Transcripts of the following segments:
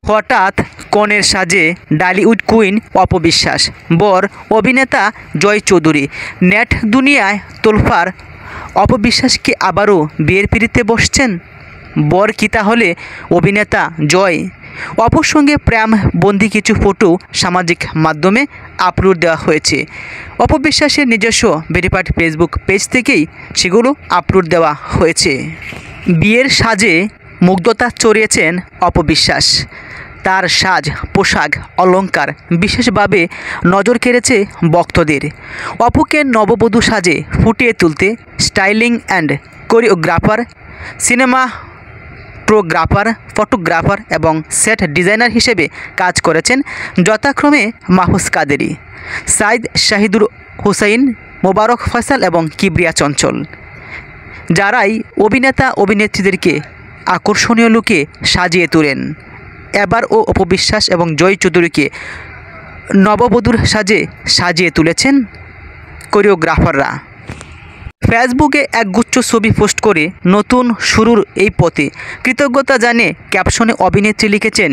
হঠাৎ কনের সাজে ডালিউড কুইন অপবিশ্বাস, বর অভিনেতা জয় চৌধুরী। নেট দুনিয়ায় তোলপাড়, অপবিশ্বাস কি আবারও বিয়ের পিঁড়িতে বসছেন? বর কি তাহলে অভিনেতা জয়? অপুর সঙ্গে প্রেম বন্দি কিছু ফটো সামাজিক মাধ্যমে আপলোড দেওয়া হয়েছে। অপবিশ্বাসের নিজস্ব ভেরিফাইড ফেসবুক পেজ থেকেই সেগুলো আপলোড দেওয়া হয়েছে। বিয়ের সাজে মুগ্ধতা চড়িয়েছেন অপবিশ্বাস। তার সাজ পোশাক অলংকার বিশেষভাবে নজর কেড়েছে ভক্তদের। অপুকে নববধূ সাজে ফুটিয়ে তুলতে styling and choreographer, cinematographer, photographer এবং সেট ডিজাইনার হিসেবে কাজ করেছেন যথাক্রমে মাহফুজ কাদেরী, সাইদ শাহিদুর হুসাইন, মোবারক ফয়সাল এবং কিবরিয়া চঞ্চল, যারাই অভিনেতা অভিনেত্রীদেরকে আকর্ষণীয় লুকে সাজিয়ে তোলেন। এবারও অপবিশ্বাস এবং জয় চৌধুরীকে নববধূর সাজে সাজিয়ে তুলেছেন কোরিওগ্রাফাররা। ফেসবুকে একগুচ্ছ ছবি পোস্ট করে নতুন শুরুর এই পথে কৃতজ্ঞতা জানিয়ে ক্যাপশনে অভিনেত্রী লিখেছেন,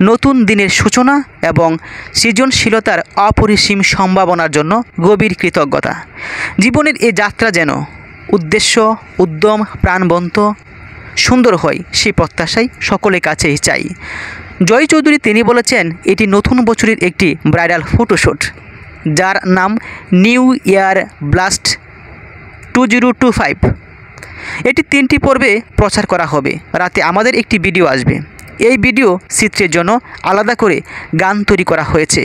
নতুন দিনের সূচনা এবং সৃজনশীলতার অপরিসীম সম্ভাবনার জন্য গভীর কৃতজ্ঞতা। জীবনের এই যাত্রা যেন উদ্দেশ্য, উদ্যম, প্রাণবন্ত, সুন্দর হয়, সেই প্রত্যাশাই সকলের কাছেই চাই। জয় চৌধুরী তিনি বলেছেন, এটি নতুন বছরের একটি ব্রাইডাল ফটোশ্যুট, যার নাম নিউ ইয়ার ব্লাস্ট 2025। এটি 3টি পর্বে প্রচার করা হবে। রাতে আমাদের একটি ভিডিও আসবে। এই ভিডিও চিত্রের জন্য আলাদা করে গান তৈরি করা হয়েছে।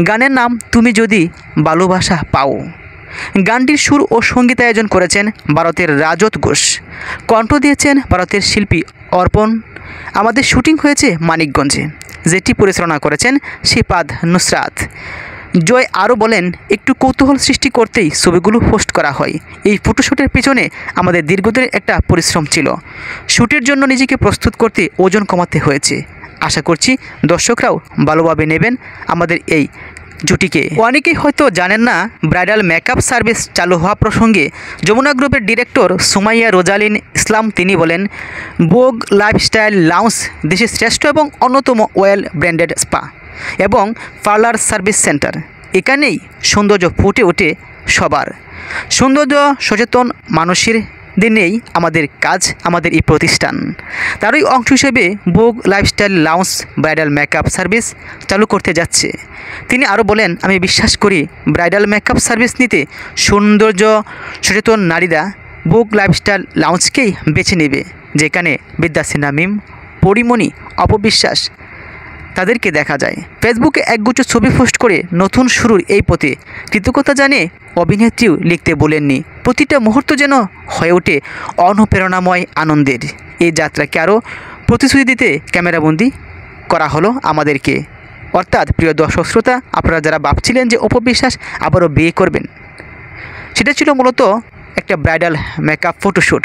গানের নাম তুমি যদি ভালোবাসা পাও। গানটির সুর ও সঙ্গীতায়োজন করেছেন ভারতের রাজত ঘোষ, কণ্ঠ দিয়েছেন ভারতের শিল্পী অর্পণ। আমাদের শুটিং হয়েছে মানিকগঞ্জে, যেটি পরিচালনা করেছেন শিপাদ নুসরাত। জয় আরও বলেন, একটু কৌতূহল সৃষ্টি করতেই ছবিগুলো পোস্ট করা হয়। এই ফটোশ্যুটের পেছনে আমাদের দীর্ঘদিনের একটা পরিশ্রম ছিল। শ্যুটের জন্য নিজেকে প্রস্তুত করতে ওজন কমাতে হয়েছে। আশা করছি দর্শকরাও ভালোভাবে নেবেন আমাদের এই জুটিকে। অনেকেই হয়তো জানেন না, ব্রাইডাল মেকআপ সার্ভিস চালু হওয়া প্রসঙ্গে যমুনা গ্রুপের ডিরেক্টর সুমাইয়া রোজালিন ইসলাম তিনি বলেন, ভোগ লাইফস্টাইল লাউঞ্জ দেশের শ্রেষ্ঠ এবং অন্যতম ওয়েল ব্র্যান্ডেড স্পা এবং পার্লার সার্ভিস সেন্টার। এখানেই সৌন্দর্য ফুটে ওঠে সবার। সৌন্দর্য সচেতন মানুষের দিনেই আমাদের কাজ, আমাদের এই প্রতিষ্ঠান। তারই অংশ হিসেবে ভোগ lifestyle lounge bridal makeup service চালু করতে যাচ্ছে। তিনি আরও বলেন, আমি বিশ্বাস করি ব্রাইডাল মেকআপ সার্ভিস নিতে সৌন্দর্য সচেতন নারীরা ভোগ লাইফস্টাইল লাউঞ্জকেই বেছে নেবে, যেখানে বিদ্যাসিনহা মিম, পরিমণি, অপবিশ্বাস তাদেরকে দেখা যায়। ফেসবুকে একগুচ্ছ ছবি পোস্ট করে নতুন শুরুর এই পথে কৃতজ্ঞতা জানিয়ে অভিনেত্রীও লিখতে বলেননি, প্রতিটা মুহূর্ত যেন হয়ে ওঠে অনুপ্রেরণাময় আনন্দের। এই যাত্রাকে আরও প্রতিশ্রুতি দিতে ক্যামেরাবন্দি করা হলো আমাদেরকে। অর্থাৎ প্রিয় দর্শক শ্রোতা, আপনারা যারা ভাবছিলেন যে অপবিশ্বাস আবারও বিয়ে করবেন, সেটা ছিল মূলত একটা ব্রাইডাল মেকআপ ফটোশ্যুট।